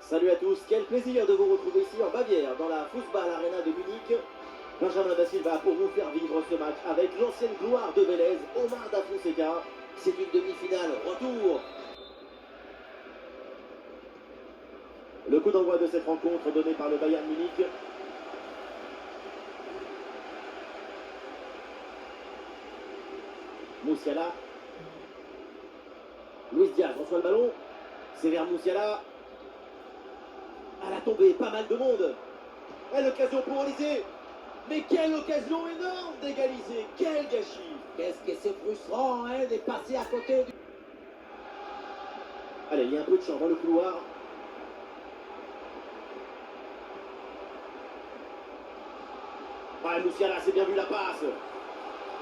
Salut à tous, quel plaisir de vous retrouver ici en Bavière, dans la Fußball Arena de Munich. Benjamin Da Silva pour vous faire vivre ce match avec l'ancienne gloire de Vélez, Omar Da Fonseca. C'est une demi-finale retour. Le coup d'envoi de cette rencontre donné par le Bayern Munich. Musiala. Luis Diaz reçoit le ballon. C'est vers Musiala. À la tombée, pas mal de monde. Et l'occasion pour Olysée. Mais quelle occasion énorme d'égaliser. Quel gâchis. Qu'est-ce que c'est frustrant de passer à côté du... Allez, il y a un peu de champ dans le couloir. Ah, Musiala, c'est bien vu la passe.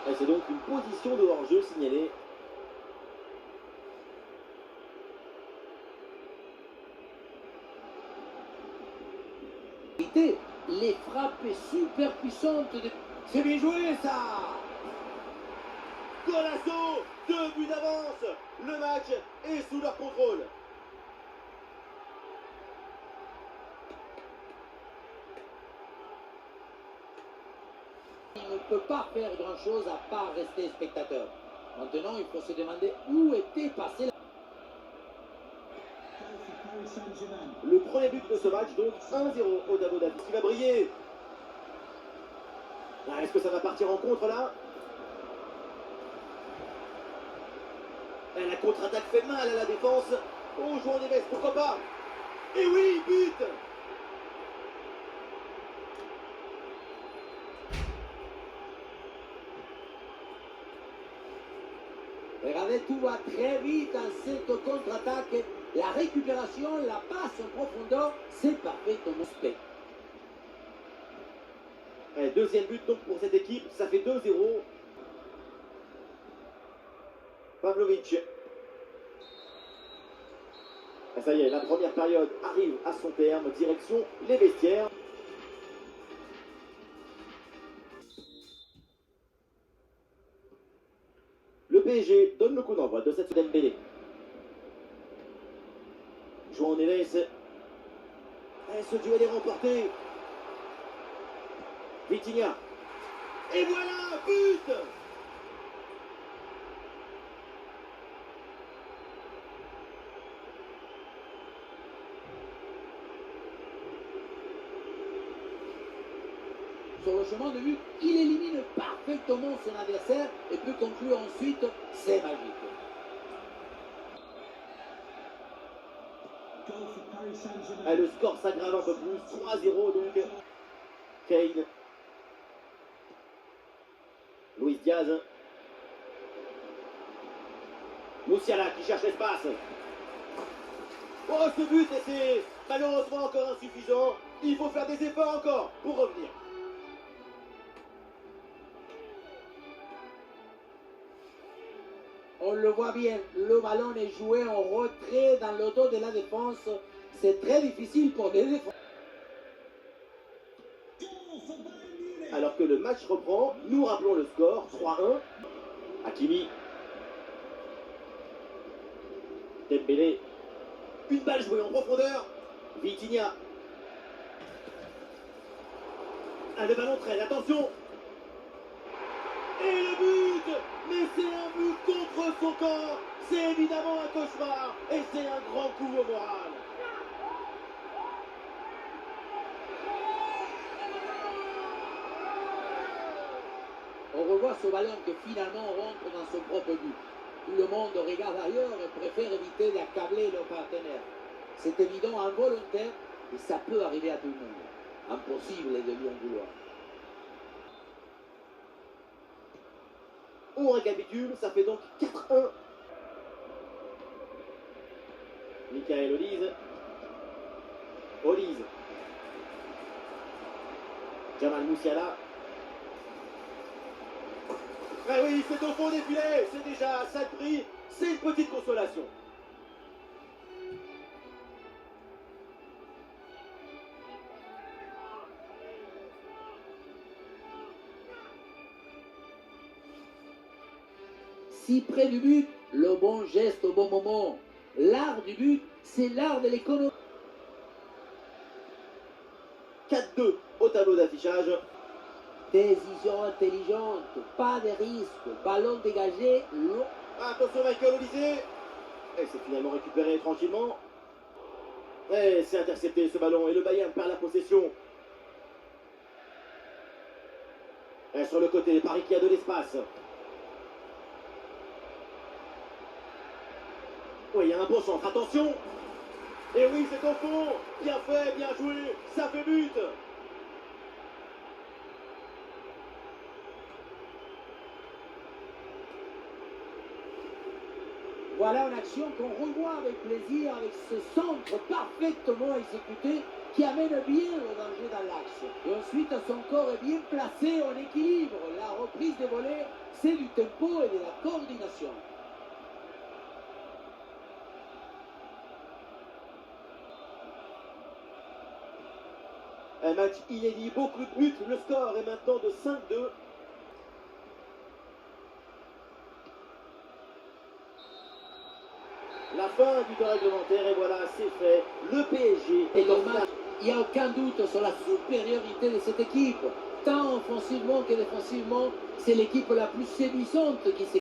Et c'est donc une position de hors-jeu signalée. Les frappes super puissantes de... C'est bien joué ça. Golasso, 2 buts d'avance. Le match est sous leur contrôle. Il ne peut pas faire grand chose à part rester spectateur. Maintenant, il faut se demander où était passé la... Le premier but de ce match, donc 1-0 au Dabo David qui va briller. Ah, est-ce que ça va partir en contre là? La contre-attaque fait mal à la défense. Oh, João Neves, pourquoi pas? Et oui, but! Regardez, tout va très vite dans cette contre-attaque. La récupération, la passe en profondeur, c'est parfaitement fait. Deuxième but donc pour cette équipe, ça fait 2-0. Pavlovic. Ça y est, la première période arrive à son terme, direction les vestiaires. Le PSG donne le coup d'envoi de cette Dembélé. João Neves. Ce duel est remporté. Vitinha. Et voilà, but! Sur le chemin de but, il élimine parfaitement son adversaire et peut conclure ensuite, c'est magique. Le score s'aggrave un peu plus, 3-0 donc. Kane. Luis Diaz. Musiala qui cherche l'espace. Oh, ce but, c'est malheureusement encore insuffisant. Il faut faire des efforts encore pour revenir. On le voit bien, le ballon est joué en retrait dans le dos de la défense. C'est très difficile pour les défenseurs. Alors que le match reprend, nous rappelons le score, 3-1. Hakimi. Dembélé. Une balle jouée en profondeur. Vitinha. Le ballon traîne, attention. Et le but! Mais c'est un but contre son corps. C'est évidemment un cauchemar. Et c'est un grand coup au moral. On revoit ce ballon que finalement rentre dans son propre but. Tout le monde regarde ailleurs et préfère éviter d'accabler le partenaire. C'est évident, involontaire, et ça peut arriver à tout le monde. Impossible de lui en vouloir. On récapitule, ça fait donc 4-1. Michael Olise. Olise. Jamal Musiala. Ah oui, c'est au fond des filets, c'est déjà ça de prix, c'est une petite consolation. Si près du but, le bon geste au bon moment. L'art du but, c'est l'art de l'économie. 2 au tableau d'affichage. Décision intelligente, pas de risque, ballon dégagé, long. Attention Michael Olysée. Et c'est finalement récupéré tranquillement. Et c'est intercepté ce ballon et le Bayern perd la possession. Et sur le côté, Paris qui a de l'espace. Oui, il y a un bon centre, attention. Et oui, c'est au fond. Bien fait, bien joué, ça fait but. Voilà une action qu'on revoit avec plaisir, avec ce centre parfaitement exécuté qui amène bien le danger dans l'axe. Et ensuite, son corps est bien placé en équilibre. La reprise des volets, c'est du tempo et de la coordination. Un match inédit, beaucoup de buts. Le score est maintenant de 5-2. La fin du temps réglementaire et voilà, c'est fait. Le PSG Et est en le finale. match, il n'y a aucun doute sur la supériorité de cette équipe. Tant offensivement que défensivement, c'est l'équipe la plus séduisante qui s'est